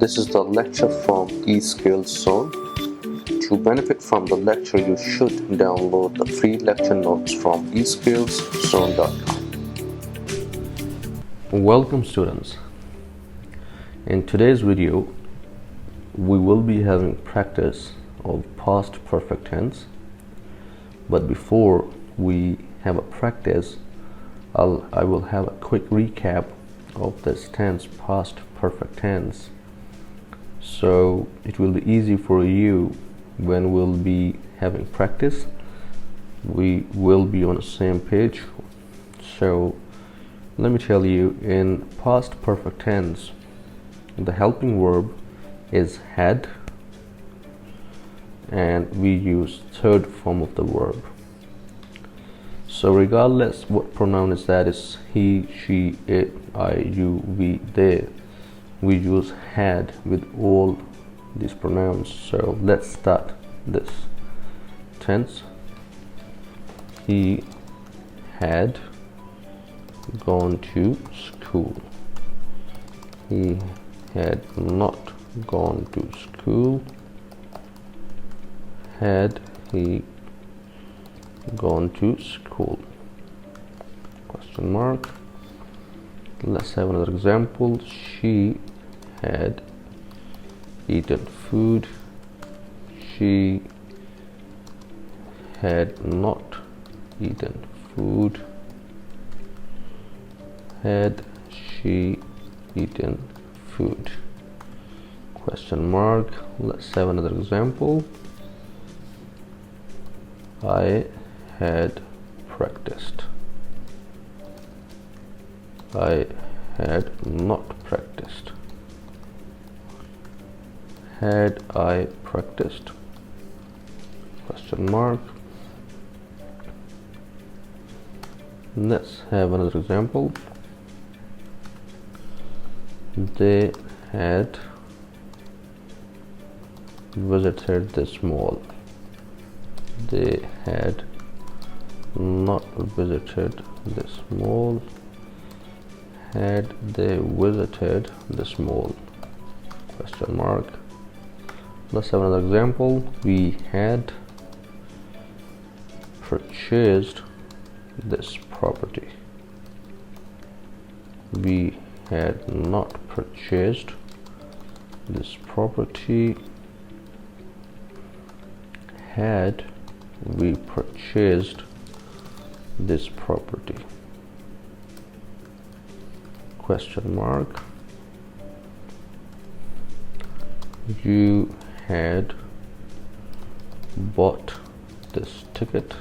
This is the lecture from eSkills Zone. To benefit from the lecture, you should download the free lecture notes from eskillszone.com. Welcome students. In today's video, we will be having practice of past perfect tense. But before we have a practice, I will have a quick recap of this tense, past perfect tense, so it will be easy for you when we'll be having practice. We will be on the same page. So let me tell you, in past perfect tense, the helping verb is had, and we use third form of the verb. So regardless what pronoun is that, is he, she, it, I, you, we, they, we use had with all these pronouns. So let's start this tense. He had gone to school. He had not gone to school. Had he gone to school? Question mark. Let's have another example. She had eaten food. She had not eaten food. Had she eaten food? Question mark. Let's have another example. I had practiced. I had not practiced. Had I practiced? Question mark. Let's have another example. They had visited this mall. They had not visited this mall. Had they visited this mall? Question mark. Let's have another example. We had purchased this property. We had not purchased this property. Had we purchased this property? Question mark. You had bought this ticket.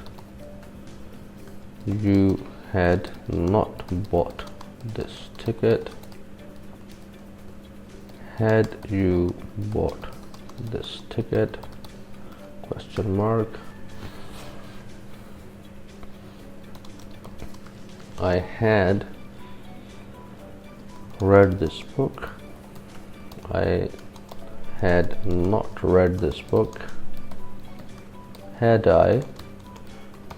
You had not bought this ticket. Had you bought this ticket? Question mark. I had read this book. I had not read this book. Had I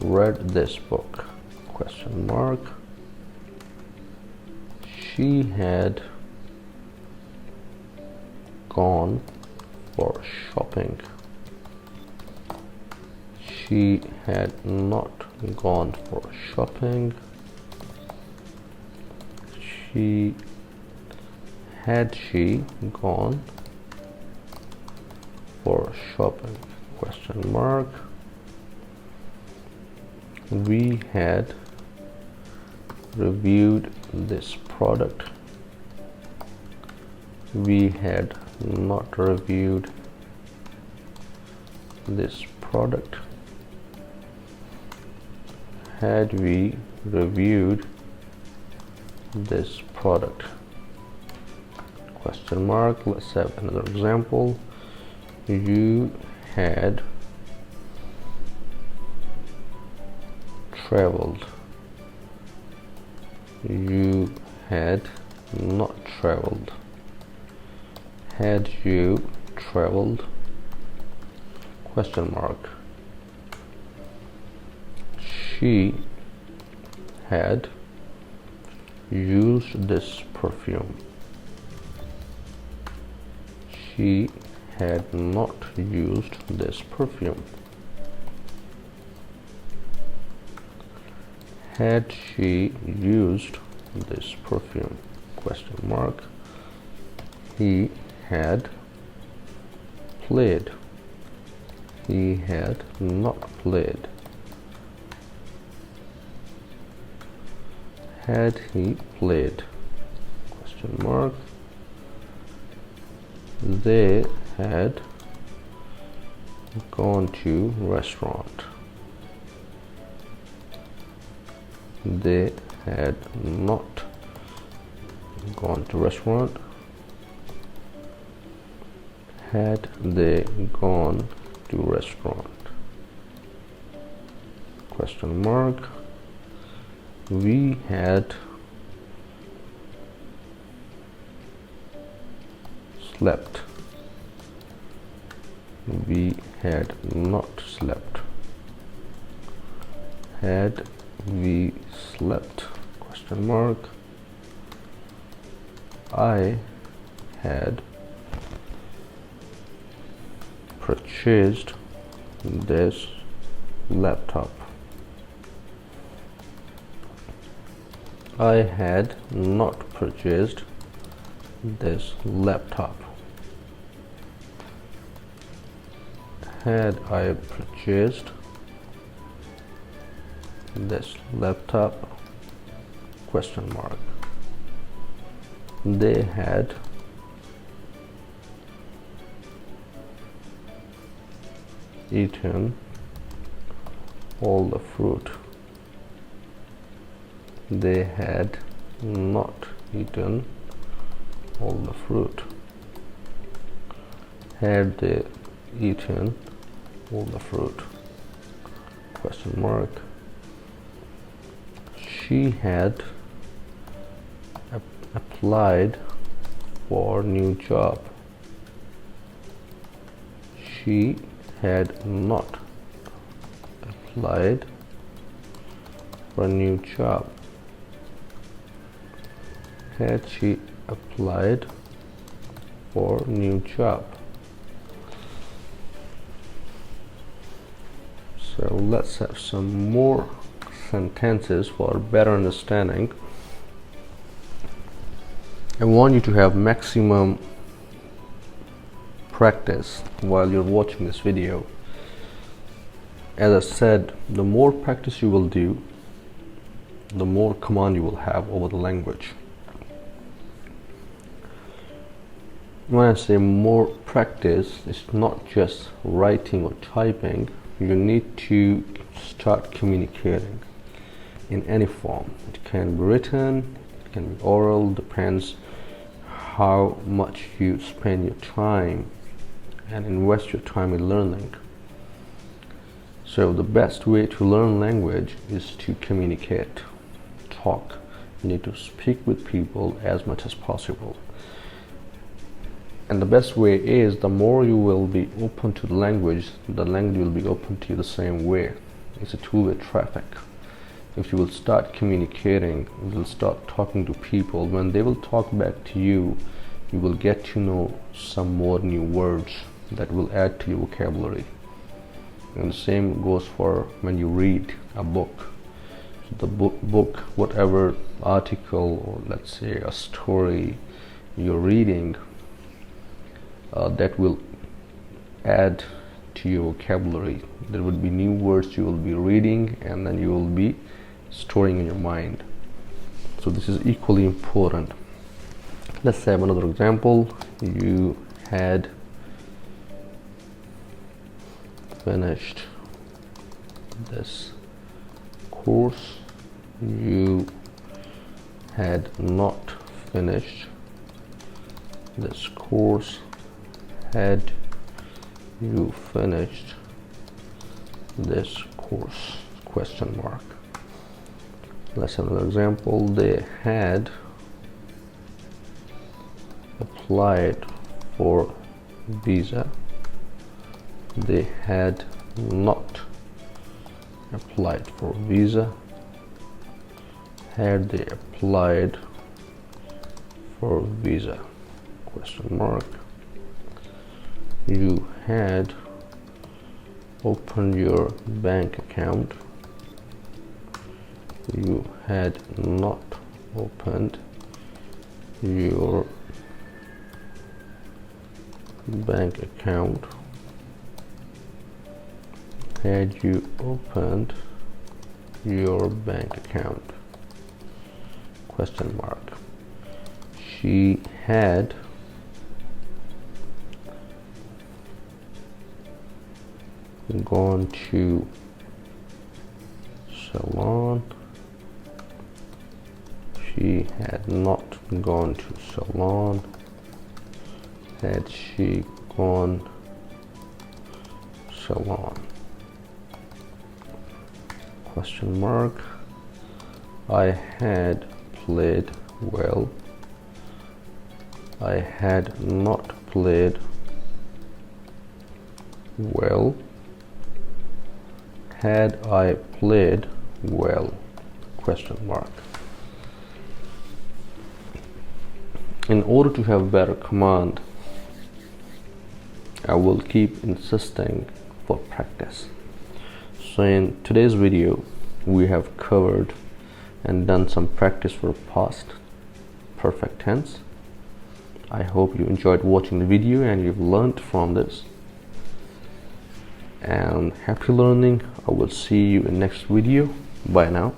read this book? Question mark. She had gone for shopping. She had not gone for shopping. Had she gone for shopping? Question mark. We had reviewed this product. We had not reviewed this product. Had we reviewed this product? Question mark. Let's have another example. You had traveled. You had not traveled. Had you traveled? Question mark. She had used this perfume. she had not used this perfume? Had she used this perfume? Question mark. He had played. He had not played. Had he played? Question mark. They had gone to restaurant. They had not gone to restaurant. Had they gone to restaurant? Question mark. We had slept. We had not slept. Had we slept? Question mark. I had purchased this laptop. I had not purchased this laptop. Had I purchased this laptop? Question mark. They had eaten all the fruit. They had not eaten all the fruit. Had they eaten all the fruit? Question mark. She had applied for new job. She had not applied for a new job. Had she applied for a new job? So let's have some more sentences for better understanding. I want you to have maximum practice while you're watching this video. As I said, the more practice you will do, the more command you will have over the language. When I say more practice, it's not just writing or typing. You need to start communicating in any form. It can be written, it can be oral, depends how much you spend your time and invest your time in learning. So the best way to learn language is to communicate, talk. You need to speak with people as much as possible. And the best way is, the more you will be open to the language will be open to you the same way. It's a two-way traffic. If you will start communicating, you will start talking to people, when they will talk back to you, you will get to know some more new words that will add to your vocabulary. And the same goes for when you read a book. So the book, whatever article, or let's say a story you're reading, that will add to your vocabulary. There would be new words you will be reading, and then you will be storing in your mind. So this is equally important. Let's have another example. You had finished this course. You had not finished this course. Had you finished this course? Question mark. Let's have another example. They had applied for visa. They had not applied for visa. Had they applied for visa? Question mark. you had opened your bank account, you had not opened your bank account, had you opened your bank account, question mark. She had gone to salon, she had not gone to salon, had she gone salon, question mark. I had played well, I had not played well, had I played well, question mark. In order to have better command, I will keep insisting for practice. So in today's video, we have covered and done some practice for past perfect tense. I hope you enjoyed watching the video and you've learned from this. And happy learning. I will see you in next video. Bye now.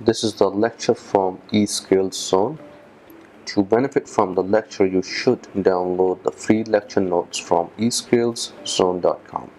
This is the lecture from eSkills Zone. To benefit from the lecture, you should download the free lecture notes from eskillszone.com.